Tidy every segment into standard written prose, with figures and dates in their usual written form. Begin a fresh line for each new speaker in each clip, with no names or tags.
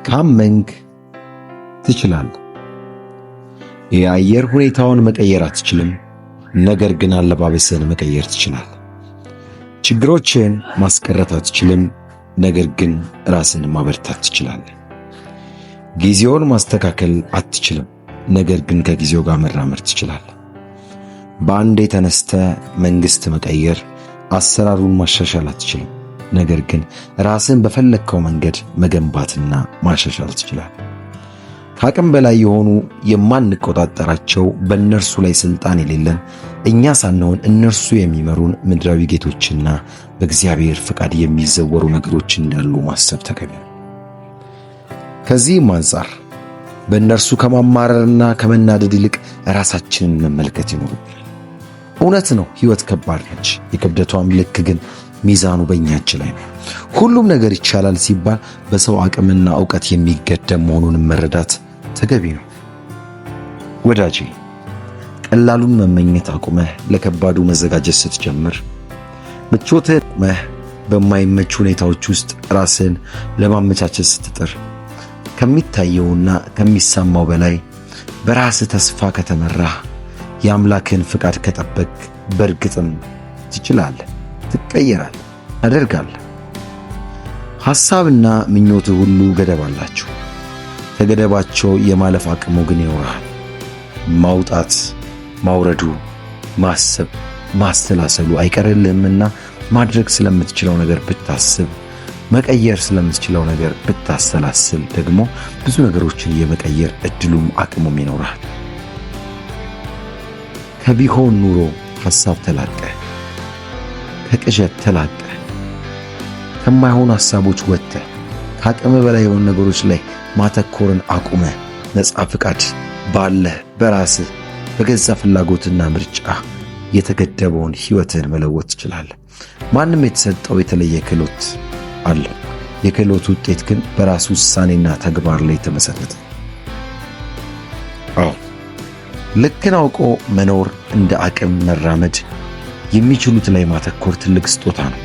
ካመንክ ትችላለህ። የአየር ሁኔታውን መቀየር አትችልም፣ ነገር ግን አለባበስህን መቀየር ትችላለህ። ችግሮችን ማስቀረት አትችልም፣ ነገር ግን ራስን ማበርታት ትችላለህ። ጊዜውን ማስተካከል አትችልም፣ ነገር ግን ከጊዜው ጋር መራመድ ትችላለህ። በአንዴ ተነስተህ መንግስት መቀየር፣ አሰራሩን ማሻሻል አትችልም፣ ነገር ግን ራስን በፈለግከው መንገድ መገንባትና ማሻሻል ትችላለህ። ከአቅም በላይ የሆኑ የማንቆጣጠራቸው በእነርሱ ላይ ስልጣን የሌለን እኛ ሳንሆን እነርሱ የሚመሩን ምድራዊ ጌቶችና በእግዚአብሔር ፍቃድ የሚዘወሩ ነገሮች እንዳሉ ማሰብ ተገቢ ነው። ከዚህም አንጻር በእነርሱ ከማማረርና ከመናደድ ይልቅ ራሳችንን መመልከት ይኖርብናል። እውነት ነው፣ ሕይወት ከባድ ነች። የክብደቷም ልክ ግን ሚዛኑ በእኛ እጅ ላይ ነው። ሁሉም ነገር ይቻላል ሲባል በሰው አቅምና ዕውቀት የሚገደም መሆኑን መረዳት ተገቢ ነው። ወዳጄ፣ ቀላሉን መመኘት አቁመህ ለከባዱ መዘጋጀት ስትጀምር፣ ምቾትህን አቁመህ በማይመች ሁኔታዎች ውስጥ ራስህን ለማመቻቸት ስትጥር፣ ከሚታየውና ከሚሰማው በላይ በራስህ ተስፋ ከተመራህ፣ የአምላክን ፍቃድ ከጠበቅ፣ በእርግጥም ትችላለህ፣ ትቀየራለህ፣ ታደርጋለህ። ሐሳብና ምኞትህ ሁሉ ገደብ አላቸው። ከገደባቸው የማለፍ አቅሙ ግን ይኖርሃል። ማውጣት፣ ማውረዱ፣ ማሰብ፣ ማስተላሰሉ አይቀርልህምና ማድረግ ስለምትችለው ነገር ብታስብ፣ መቀየር ስለምትችለው ነገር ብታሰላስል ደግሞ ብዙ ነገሮችን የመቀየር እድሉም አቅሙም ይኖርሃል። ከቢሆን ኑሮ ሐሳብ ተላቀ፣ ከቅዠት ተላቀ፣ ከማይሆኑ ሐሳቦች ወጥተህ ከአቅም በላይ የሆኑ ነገሮች ላይ ማተኮርን አቁመ ነፃ ፍቃድ ባለህ በራስህ በገዛ ፍላጎትና ምርጫ የተገደበውን ሕይወትህን መለወጥ ትችላለህ። ማንም የተሰጠው የተለየ ክህሎት አለ። የክህሎት ውጤት ግን በራሱ ውሳኔና ተግባር ላይ የተመሰረተ። ልክን አውቆ መኖር፣ እንደ አቅም መራመድ፣ የሚችሉት ላይ ማተኮር ትልቅ ስጦታ ነው።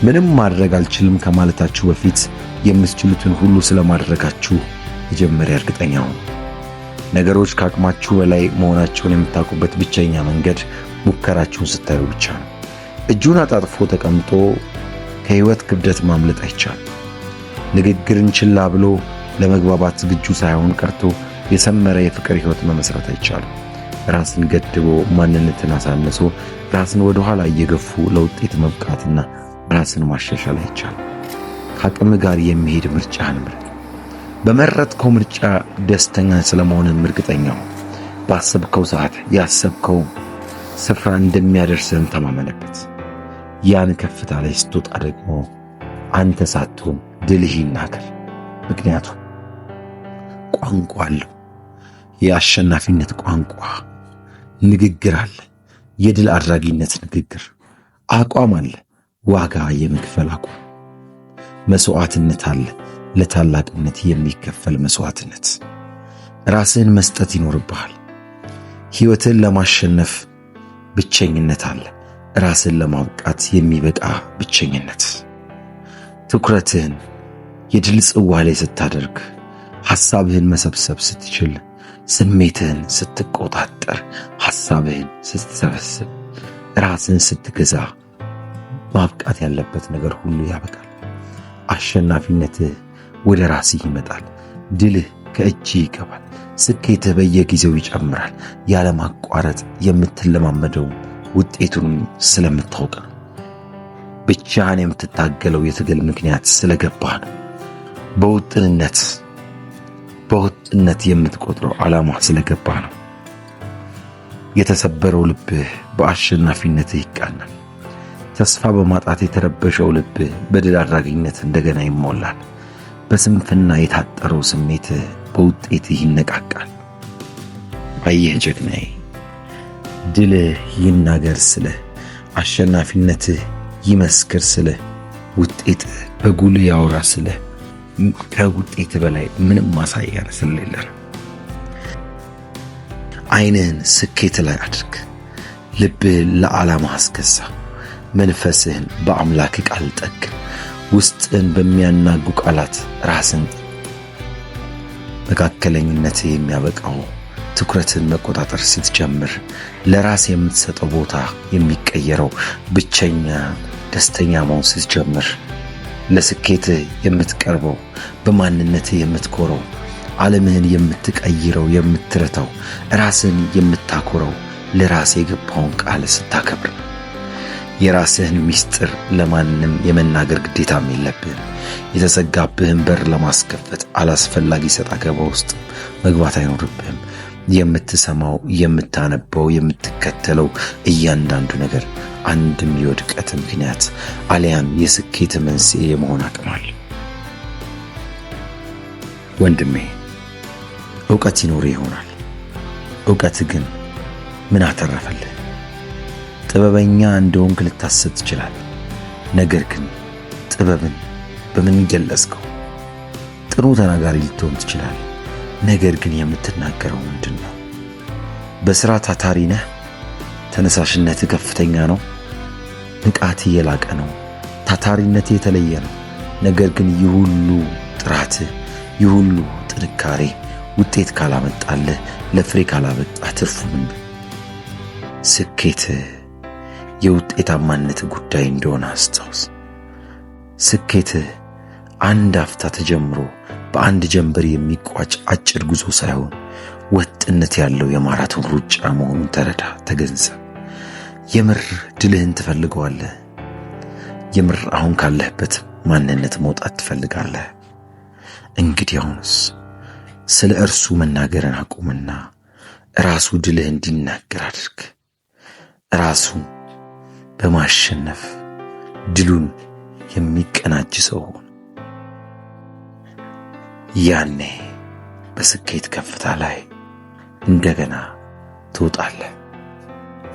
ምንም ማድረግ አልችልም ከማለታችሁ በፊት የምትችሉትን ሁሉ ስለማድረጋችሁ መጀመሪያ እርግጠኛ ሁኑ። ነገሮች ከአቅማችሁ በላይ መሆናቸውን የምታውቁበት ብቸኛ መንገድ ሙከራችሁን ስታዩ ብቻ ነው። እጁን አጣጥፎ ተቀምጦ ከሕይወት ክብደት ማምለጥ አይቻልም። ንግግርን ችላ ብሎ ለመግባባት ዝግጁ ሳይሆን ቀርቶ የሰመረ የፍቅር ሕይወት መመስረት አይቻልም። ራስን ገድቦ ማንነትን አሳንሶ ራስን ወደ ኋላ እየገፉ ለውጤት መብቃትና ራስን ማሻሻል አይቻልም። ከአቅም ጋር የሚሄድ ምርጫህን ምረጥ። በመረጥከው ምርጫ ደስተኛ ስለመሆንም እርግጠኛ ሁን። ባሰብከው ሰዓት ያሰብከው ስፍራ እንደሚያደርስህም ተማመነበት። ያን ከፍታ ላይ ስትወጣ ደግሞ አንተ ሳትሆን ድልህ ይናገር። ምክንያቱም ቋንቋ አለው። የአሸናፊነት ቋንቋ ንግግር አለ። የድል አድራጊነት ንግግር አቋም አለ። ዋጋ የመክፈል አቋም መስዋዕትነት አለ። ለታላቅነት የሚከፈል መስዋዕትነት ራስህን መስጠት ይኖርብሃል። ሕይወትን ለማሸነፍ ብቸኝነት አለ። ራስን ለማብቃት የሚበቃ ብቸኝነት። ትኩረትህን የድል ጽዋ ላይ ስታደርግ፣ ሐሳብህን መሰብሰብ ስትችል፣ ስሜትህን ስትቆጣጠር፣ ሐሳብህን ስትሰበስብ፣ ራስን ስትገዛ ማብቃት ያለበት ነገር ሁሉ ያበቃል። አሸናፊነትህ ወደ ራስህ ይመጣል። ድልህ ከእጅህ ይገባል። ስኬትህ በየጊዜው ይጨምራል። ያለማቋረጥ የምትለማመደው ውጤቱንም ስለምታውቅ ነው። ብቻህን የምትታገለው የትግል ምክንያት ስለገባህ ነው። በውጥነት የምትቆጥረው ዓላማ ስለገባህ ነው። የተሰበረው ልብህ በአሸናፊነትህ ይቃናል። ተስፋ በማጣት የተረበሸው ልብህ በድል አድራጊነት እንደገና ይሞላል። በስንፍና የታጠረው ስሜትህ በውጤትህ ይነቃቃል። አየህ ጀግናዬ፣ ድልህ ይናገር ስልህ፣ አሸናፊነትህ ይመስክር ስልህ፣ ውጤትህ በጉልህ ያወራ ስልህ፣ ከውጤት በላይ ምንም ማሳያ ስለሌለ ዓይንህን ስኬት ላይ አድርግ። ልብህን ለዓላማ አስገዛ። መንፈስህን በአምላክ ቃል ጠግን። ውስጥህን በሚያናጉ ቃላት ራስን መካከለኝነት የሚያበቃው ትኩረትን መቆጣጠር ስትጀምር፣ ለራስ የምትሰጠው ቦታ የሚቀየረው ብቸኛ ደስተኛ መሆን ስትጀምር፣ ለስኬትህ የምትቀርበው በማንነትህ የምትኮረው ዓለምህን የምትቀይረው የምትረታው ራስን የምታኮረው ለራስ የገባውን ቃል ስታከብር። የራስህን ሚስጥር ለማንም የመናገር ግዴታም የለብህም። የተዘጋብህን በር ለማስከፈት አላስፈላጊ ሰጣ ገባ ውስጥ መግባት አይኖርብህም። የምትሰማው፣ የምታነበው፣ የምትከተለው እያንዳንዱ ነገር አንድም የውድቀት ምክንያት አሊያም የስኬት መንስኤ የመሆን አቅም አለው። ወንድሜ፣ ዕውቀት ይኖር ይሆናል። ዕውቀት ግን ምን አተረፈልህ? ጥበበኛ እንደሆንክ ልታስብ ትችላለህ። ነገር ግን ጥበብን በምን ገለጽከው? ጥሩ ተናጋሪ ልትሆን ትችላለህ። ነገር ግን የምትናገረው ምንድን ነው? በሥራ ታታሪ ነህ? ተነሳሽነትህ ከፍተኛ ነው? ንቃትህ የላቀ ነው? ታታሪነትህ የተለየ ነው? ነገር ግን ይህ ሁሉ ጥራትህ፣ ይህ ሁሉ ጥንካሬ ውጤት ካላመጣልህ፣ ለፍሬ ካላበቃ ትርፉ ምንድን? ስኬትህ የውጤታማነት ጉዳይ እንደሆነ አስታውስ። ስኬትህ አንድ አፍታ ተጀምሮ በአንድ ጀንበር የሚቋጭ አጭር ጉዞ ሳይሆን ወጥነት ያለው የማራቶን ሩጫ መሆኑን ተረዳ፣ ተገንዘብ። የምር ድልህን ትፈልገዋለህ? የምር አሁን ካለህበት ማንነት መውጣት ትፈልጋለህ? እንግዲያውስ ስለ እርሱ መናገርን አቁምና ራሱ ድልህ እንዲናገር አድርግ። ራሱ በማሸነፍ ድሉን የሚቀናጅ ሰው ሆነ። ያኔ በስኬት ከፍታ ላይ እንደገና ትወጣለህ።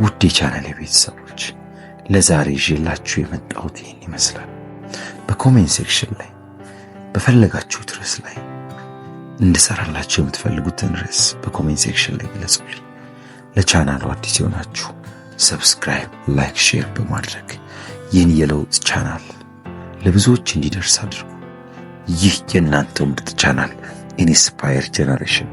ውድ የቻናሌ ቤተሰቦች፣ ለዛሬ ይዤላችሁ የመጣሁት ይህን ይመስላል። በኮሜንት ሴክሽን ላይ በፈለጋችሁት ርዕስ ላይ እንድሰራላችሁ የምትፈልጉትን ርዕስ በኮሜንት ሴክሽን ላይ ግለጹልኝ። ለቻናሉ አዲስ የሆናችሁ ሰብስክራይብ፣ ላይክ፣ ሼር በማድረግ ይህን የለውጥ ቻናል ለብዙዎች እንዲደርስ አድርጉ። ይህ የእናንተው ምርጥ ቻናል ኢንስፓየር ጄነሬሽን